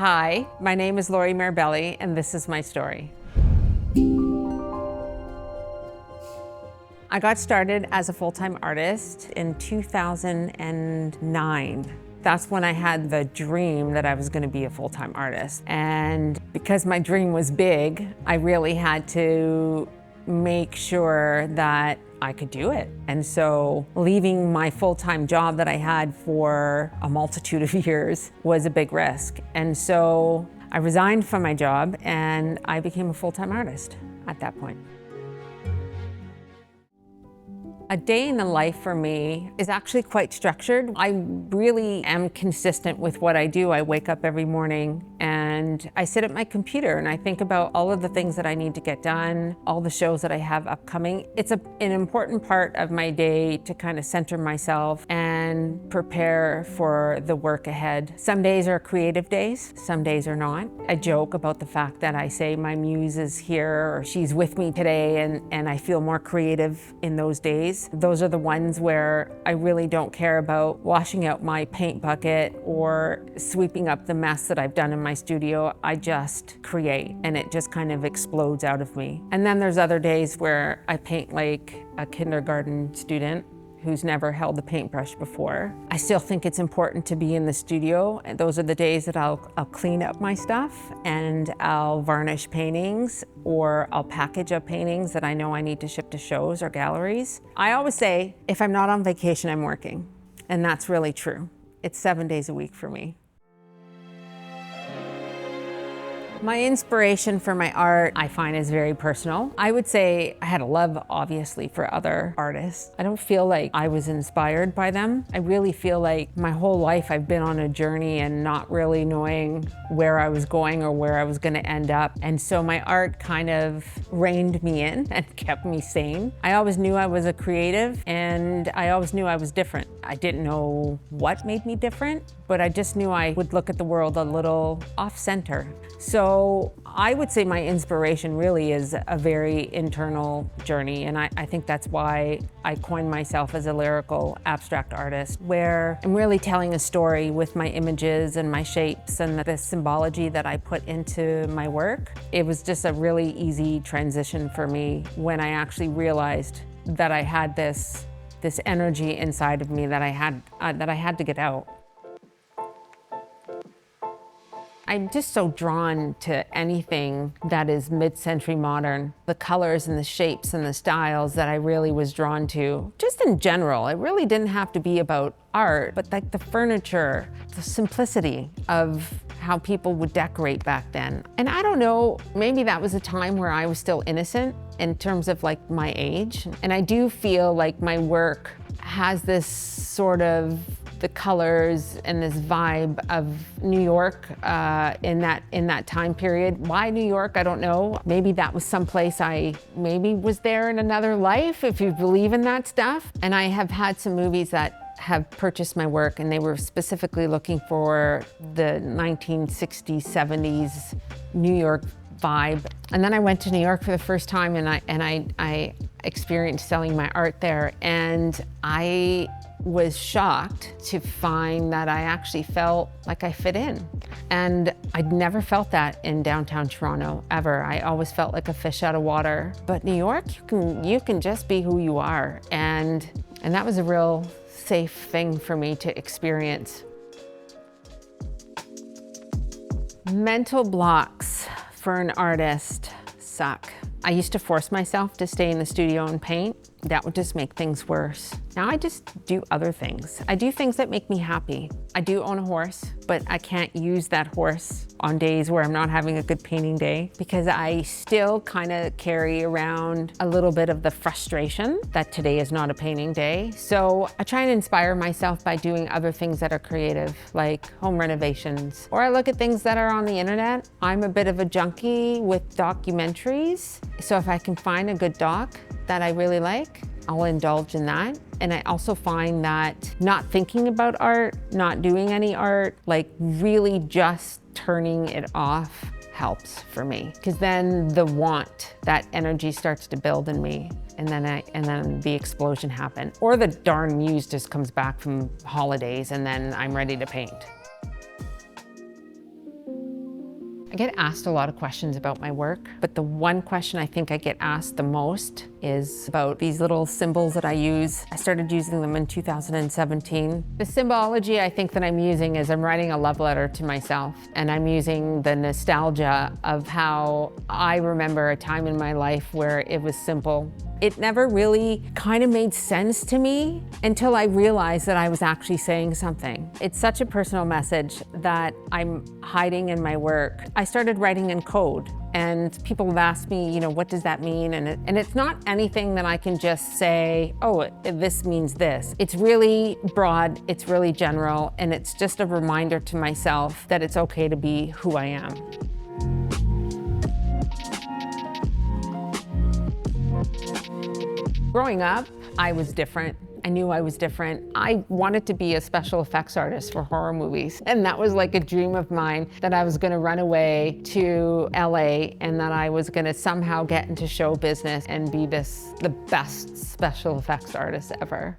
Hi, my name is Lori Mirabelli, and this is my story. I got started as a full-time artist in 2009. That's when I had the dream that I was going to be a full-time artist. And because my dream was big, I really had to make sure that I could do it. And so leaving my full-time job that I had for a multitude of years was a big risk. And so I resigned from my job and I became a full-time artist at that point. A day in the life for me is actually quite structured. I really am consistent with what I do. I wake up every morning and I sit at my computer and I think about all of the things that I need to get done, all the shows that I have upcoming. It's an important part of my day to kind of center myself and prepare for the work ahead. Some days are creative days, some days are not. I joke about the fact that I say my muse is here or she's with me today, and I feel more creative in those days. Those are the ones where I really don't care about washing out my paint bucket or sweeping up the mess that I've done in my studio. I just create and it just kind of explodes out of me. And then there's other days where I paint like a kindergarten student who's never held a paintbrush before. I still think it's important to be in the studio, and those are the days that I'll clean up my stuff and I'll varnish paintings or I'll package up paintings that I know I need to ship to shows or galleries. I always say, if I'm not on vacation, I'm working. And that's really true. It's 7 days a week for me. My inspiration for my art, I find, is very personal. I would say I had a love, obviously, for other artists. I don't feel like I was inspired by them. I really feel like my whole life I've been on a journey and not really knowing where I was going or where I was going to end up. And so my art kind of reined me in and kept me sane. I always knew I was a creative and I always knew I was different. I didn't know what made me different, but I just knew I would look at the world a little off-center. So I would say my inspiration really is a very internal journey, and I think that's why I coined myself as a lyrical abstract artist, where I'm really telling a story with my images and my shapes and the symbology that I put into my work. It was just a really easy transition for me when I actually realized that I had this energy inside of me that I had to get out. I'm just so drawn to anything that is mid-century modern. The colors and the shapes and the styles that I really was drawn to. Just in general, it really didn't have to be about art, but like the furniture, the simplicity of how people would decorate back then. And I don't know, maybe that was a time where I was still innocent in terms of like my age. And I do feel like my work has this sort of the colors and this vibe of New York in that time period. Why New York? I don't know. Maybe that was someplace I maybe was there in another life, if you believe in that stuff. And I have had some movies that have purchased my work and they were specifically looking for the 1960s, 70s New York vibe. And then I went to New York for the first time and I experienced selling my art there, and I was shocked to find that I actually felt like I fit in. And I'd never felt that in downtown Toronto, ever. I always felt like a fish out of water. But New York, you can just be who you are. And that was a real safe thing for me to experience. Mental blocks for an artist suck. I used to force myself to stay in the studio and paint. That would just make things worse. Now I just do other things. I do things that make me happy. I do own a horse, but I can't use that horse on days where I'm not having a good painting day because I still kind of carry around a little bit of the frustration that today is not a painting day. So I try and inspire myself by doing other things that are creative, like home renovations, or I look at things that are on the internet. I'm a bit of a junkie with documentaries. So if I can find a good doc that I really like, I'll indulge in that. And I also find that not thinking about art, not doing any art, like really just turning it off helps for me. Because then the want, that energy starts to build in me, and then the explosion happens. Or the darn muse just comes back from holidays and then I'm ready to paint. I get asked a lot of questions about my work, but the one question I think I get asked the most is about these little symbols that I use. I started using them in 2017. The symbology I think that I'm using is I'm writing a love letter to myself, and I'm using the nostalgia of how I remember a time in my life where it was simple. It never really kind of made sense to me until I realized that I was actually saying something. It's such a personal message that I'm hiding in my work. I started writing in code, and people have asked me, what does that mean? And it's not anything that I can just say, oh, this means this. It's really broad, it's really general, and it's just a reminder to myself that it's okay to be who I am. Growing up, I was different. I knew I was different. I wanted to be a special effects artist for horror movies. And that was like a dream of mine, that I was gonna run away to LA and that I was gonna somehow get into show business and be the best special effects artist ever.